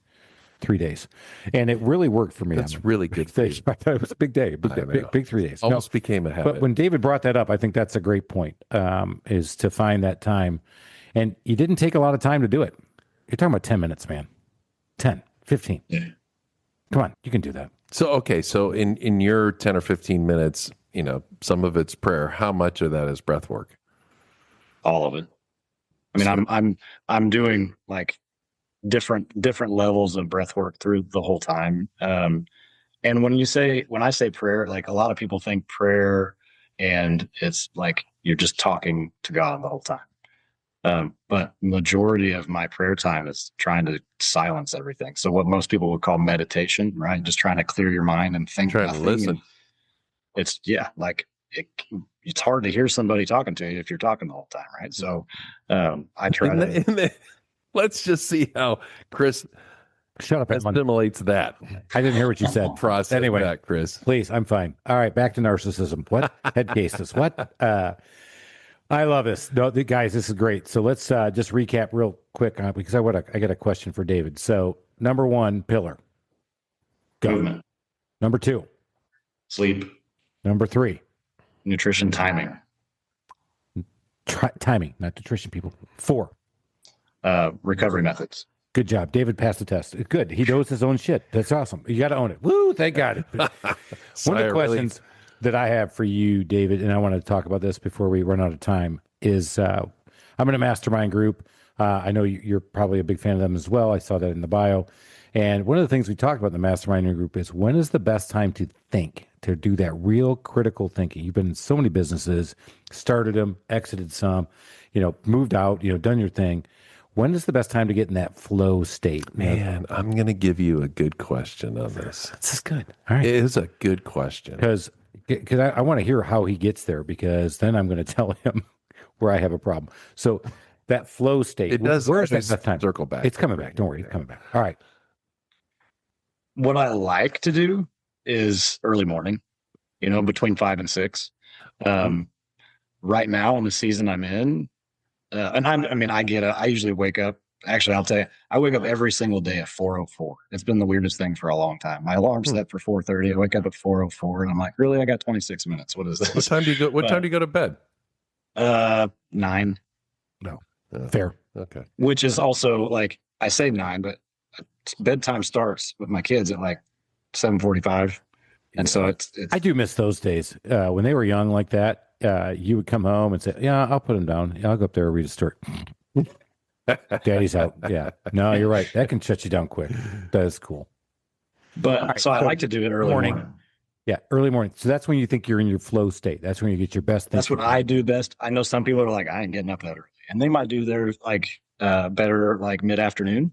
3 days, and it really worked for me. That's really good for you. It was a big day, big 3 days. Almost became a habit. But when David brought that up, I think that's a great point, is to find that time. And you didn't take a lot of time to do it. You're talking about 10 minutes, man. 10, 15. Yeah. Come on, you can do that. So, okay. So in your 10 or 15 minutes, some of it's prayer. How much of that is breath work? All of it. I mean, I'm doing like different levels of breath work through the whole time. And when I say prayer, like a lot of people think prayer and it's like you're just talking to God the whole time. But majority of my prayer time is trying to silence everything. So what most people would call meditation, right? Just trying to clear your mind and think. Trying to listen. It's it's hard to hear somebody talking to you if you're talking the whole time, right? So I try to. Let's just see how Chris shut up assimilates that. I didn't hear what you said. Process anyway, that, Chris. Please, I'm fine. All right, back to narcissism. What? Head cases. What? I love this. No, guys, this is great. So let's just recap real quick because I got a question for David. So number 1, pillar. Go. Movement. Number 2. Sleep. Number 3. Nutrition timing. Timing, not nutrition, people. 4. Recovery methods. Good job. David passed the test. Good. He knows his own shit. That's awesome. You got to own it. Woo, thank God. One of the questions that I have for you, David, and I want to talk about this before we run out of time, is I'm in a mastermind group. I know you're probably a big fan of them as well. I saw that in the bio. And one of the things we talked about in the mastermind group is when is the best time to think, to do that real critical thinking? You've been in so many businesses, started them, exited some, moved out, done your thing. When is the best time to get in that flow state? Man, I'm going to give you a good question on this. This is good. All right. It is a good question. Because I want to hear how he gets there, because then I'm going to tell him where I have a problem. So that flow state. It does. Where's that best time? Circle back. It's coming back. Don't worry. It's coming back. All right. What I like to do is early morning, between 5 and 6. Right now in the season I'm in, I usually wake up. Actually, I'll tell you, I wake up every single day at 4:04. It's been the weirdest thing for a long time. My alarm's set for 4:30. I wake up at 4:04 and I'm like, really? I got 26 minutes. What is this? What time do you go to bed? 9. No. Fair. Okay. Which is also like, I say 9, but bedtime starts with my kids at like 7:45. And so it's I do miss those days. When they were young like that, you would come home and say, yeah, I'll put them down. I'll go up there and read a story. Daddy's out. Yeah. No, you're right. That can shut you down quick. That is cool. But right, so I like to do it early morning. Yeah, early morning. So that's when you think you're in your flow state. That's when you get your best thinking. That's what I do best. I know some people are like, I ain't getting up that early. And they might do theirs like better like mid-afternoon.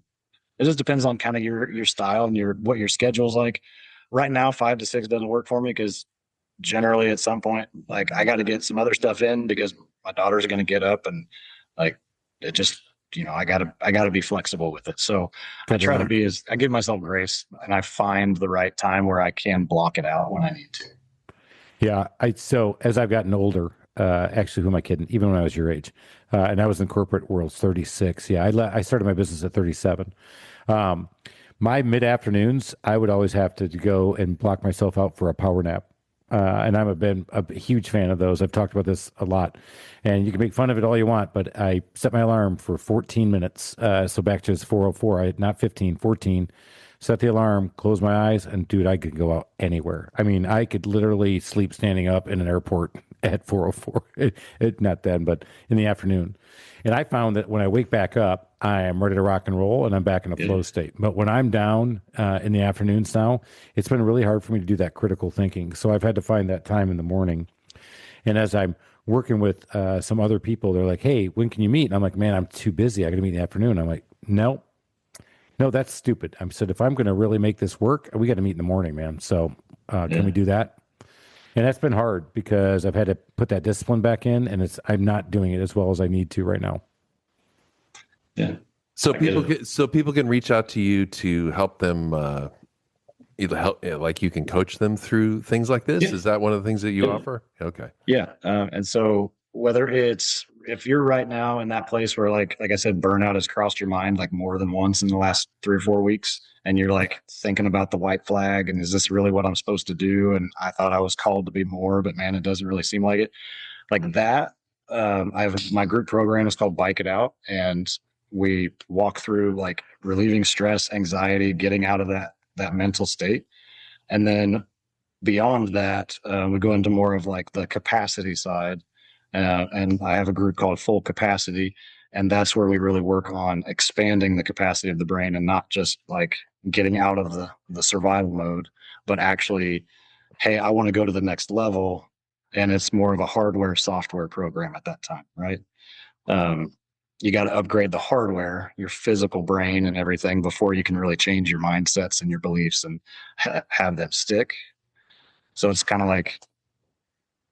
It just depends on kind of your style and what your schedule's like. Right now, 5 to 6 doesn't work for me because generally at some point, like I got to get some other stuff in because my daughter's going to get up and like I gotta be flexible with it. So I try to be I give myself grace, and I find the right time where I can block it out when I need to. Yeah. So as I've gotten older, actually, who am I kidding? Even when I was your age, and I was in corporate world, 36. Yeah. I started my business at 37. My mid afternoons, I would always have to go and block myself out for a power nap. And I've been a huge fan of those. I've talked about this a lot, and you can make fun of it all you want, but I set my alarm for 14 minutes. So back to his 4:04, not 15, 14. Set the alarm, close my eyes, and dude, I could go out anywhere. I mean, I could literally sleep standing up in an airport at 4:04. Not then, but in the afternoon. And I found that when I wake back up, I am ready to rock and roll, and I'm back in a flow state. But when I'm down in the afternoons now, it's been really hard for me to do that critical thinking. So I've had to find that time in the morning. And as I'm working with some other people, they're like, "Hey, when can you meet?" And I'm like, "Man, I'm too busy. I got to meet in the afternoon." I'm like, "No, that's stupid." I said, "If I'm going to really make this work, we got to meet in the morning, man. So can we do that?" And that's been hard because I've had to put that discipline back in, and I'm not doing it as well as I need to right now. Yeah. So people can reach out to you to help them, either help, like you can coach them through things like this. Is that one of the things that you offer? Okay. Yeah. And so whether if you're right now in that place where like I said, burnout has crossed your mind like more than once in the last 3 or 4 weeks, and you're like thinking about the white flag and is this really what I'm supposed to do? And I thought I was called to be more, but man, it doesn't really seem like it. Like that. My group program is called Bike It Out, and we walk through like relieving stress, anxiety, getting out of that mental state. And then beyond that, we go into more of like the capacity side. And I have a group called Full Capacity, and that's where we really work on expanding the capacity of the brain and not just like getting out of the survival mode, but actually, hey, I want to go to the next level. And it's more of a hardware software program at that time, right? You got to upgrade the hardware, your physical brain and everything before you can really change your mindsets and your beliefs and have them stick. So it's kind of like,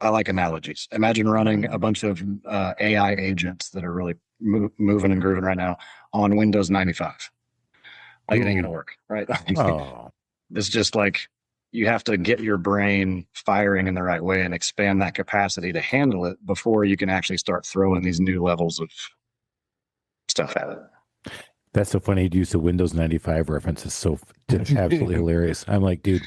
I like analogies. Imagine running a bunch of AI agents that are really moving and grooving right now on Windows 95. Like it ain't going to work, right? It's just like you have to get your brain firing in the right way and expand that capacity to handle it before you can actually start throwing these new levels of stuff at it. That's so funny. You'd use the Windows 95 reference. It's so absolutely hilarious. I'm like, dude.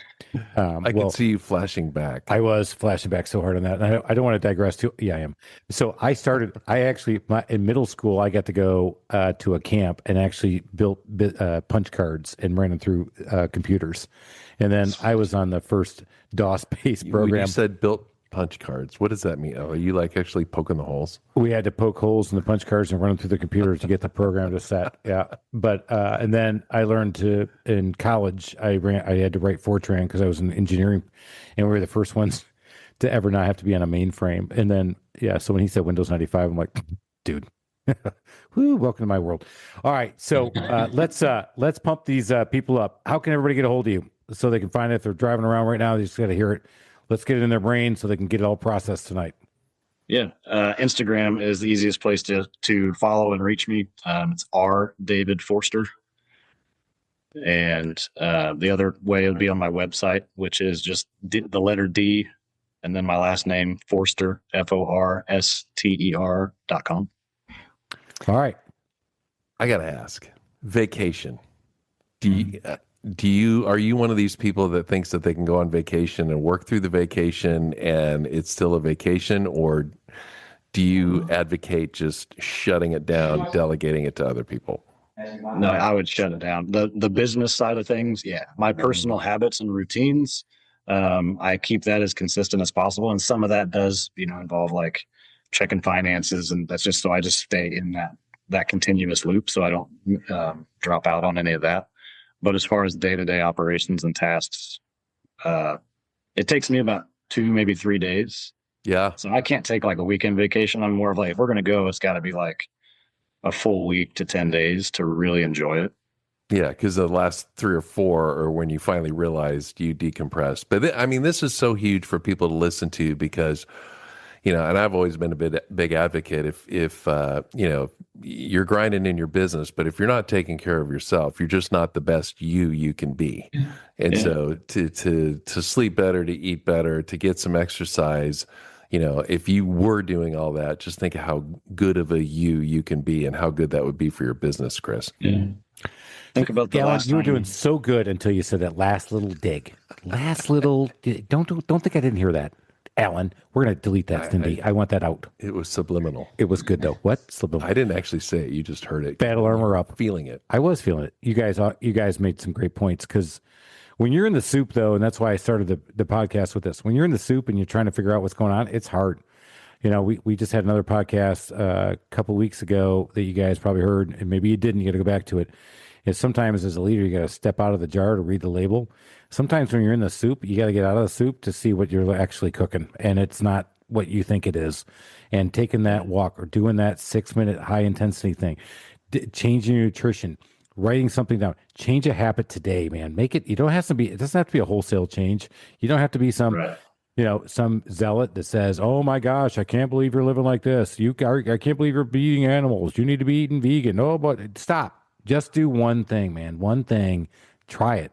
I can see you flashing back. I was flashing back so hard on that. And I don't want to digress too. Yeah, I am. So in middle school, I got to go to a camp and actually built punch cards and ran them through computers. And then I was on the first DOS-based program. You said built punch cards. What does that mean? Oh, are you like actually poking the holes? We had to poke holes in the punch cards and run them through the computer to get the program to set. Yeah. But, and then I learned in college, I had to write Fortran because I was in engineering, and we were the first ones to ever not have to be on a mainframe. And then, yeah. So when he said Windows 95, I'm like, dude, whoo, welcome to my world. All right. So, let's pump these people up. How can everybody get a hold of you so they can find it? If they're driving around right now, they just got to hear it. Let's get it in their brain so they can get it all processed tonight. Yeah. Instagram is the easiest place to follow and reach me. It's David Forster. And the other way would be on my website, which is just the letter D and then my last name, Forster, FORSTER.com. All right. I got to ask, vacation. Are you one of these people that thinks that they can go on vacation and work through the vacation and it's still a vacation, or do you advocate just shutting it down, delegating it to other people? No, I would shut it down. The business side of things, yeah. My personal habits and routines, I keep that as consistent as possible, and some of that does, involve like checking finances, and that's just so I just stay in that continuous loop, so I don't drop out on any of that. But as far as day-to-day operations and tasks, it takes me about 2, maybe 3 days. Yeah. So I can't take like a weekend vacation. I'm more of like, if we're going to go, it's got to be like a full week to 10 days to really enjoy it. Yeah, because the last 3 or 4 are when you finally realized you decompressed. But this is so huge for people to listen to because, and I've always been a big advocate. If you're grinding in your business, but if you're not taking care of yourself, you're just not the best you can be. And so to sleep better, to eat better, to get some exercise, if you were doing all that, just think of how good of a you can be and how good that would be for your business, Chris. Yeah. Think about the Alan, last you were time- doing so good until you said that last little dig. Don't think I didn't hear that. Alan, we're going to delete that, Cindy. I want that out. It was subliminal. It was good, though. What? Subliminal. I didn't actually say it. You just heard it. Battle armor up. Feeling it. I was feeling it. You guys made some great points, because when you're in the soup, though, and that's why I started the podcast with this. When you're in the soup and you're trying to figure out what's going on, it's hard. We just had another podcast a couple weeks ago that you guys probably heard, and maybe you didn't. You got to go back to it. Is sometimes as a leader, you got to step out of the jar to read the label. Sometimes when you're in the soup, you got to get out of the soup to see what you're actually cooking, and it's not what you think it is. And taking that walk or doing that 6-minute high intensity thing, changing your nutrition, writing something down, change a habit today, man. Make it. It doesn't have to be a wholesale change. You don't have to be some zealot that says, "Oh my gosh, I can't believe you're living like this. I can't believe you're eating animals. You need to be eating vegan." No, but stop. Just do one thing, man. One thing. Try it.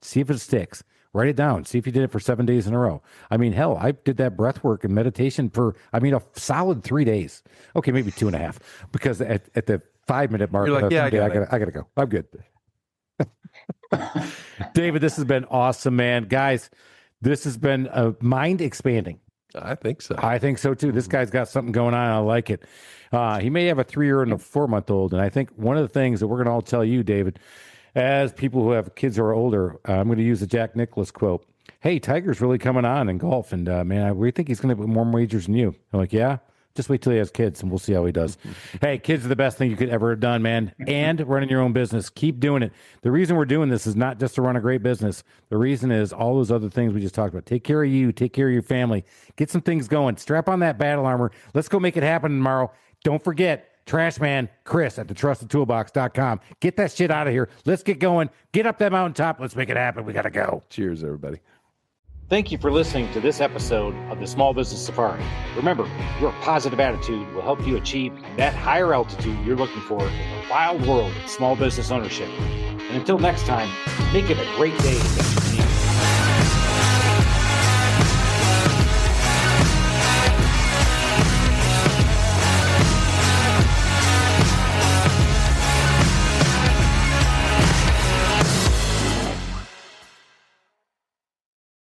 See if it sticks. Write it down. See if you did it for 7 days in a row. I mean, hell, I did that breath work and meditation for, a solid 3 days. Okay, maybe 2.5. Because at the 5-minute mark, You're like, I gotta go. I'm good. David, this has been awesome, man. Guys, this has been mind expanding. I think so. I think so too. This guy's got something going on. I like it. He may have a 3-year and a 4-month-old. And I think one of the things that we're going to all tell you, David, as people who have kids who are older, I'm going to use the Jack Nicklaus quote. Hey, Tiger's really coming on in golf. And man, we think he's going to have more wagers than you. I'm like, yeah, just wait till he has kids and we'll see how he does. Hey, kids are the best thing you could ever have done, man. And running your own business. Keep doing it. The reason we're doing this is not just to run a great business. The reason is all those other things we just talked about. Take care of you. Take care of your family. Get some things going. Strap on that battle armor. Let's go make it happen tomorrow. Don't forget, Trashman Chris at thetrustedtoolbox.com. Get that shit out of here. Let's get going. Get up that mountaintop. Let's make it happen. We got to go. Cheers, everybody. Thank you for listening to this episode of the Small Business Safari. Remember, your positive attitude will help you achieve that higher altitude you're looking for in the wild world of small business ownership. And until next time, make it a great day, Mr. Team.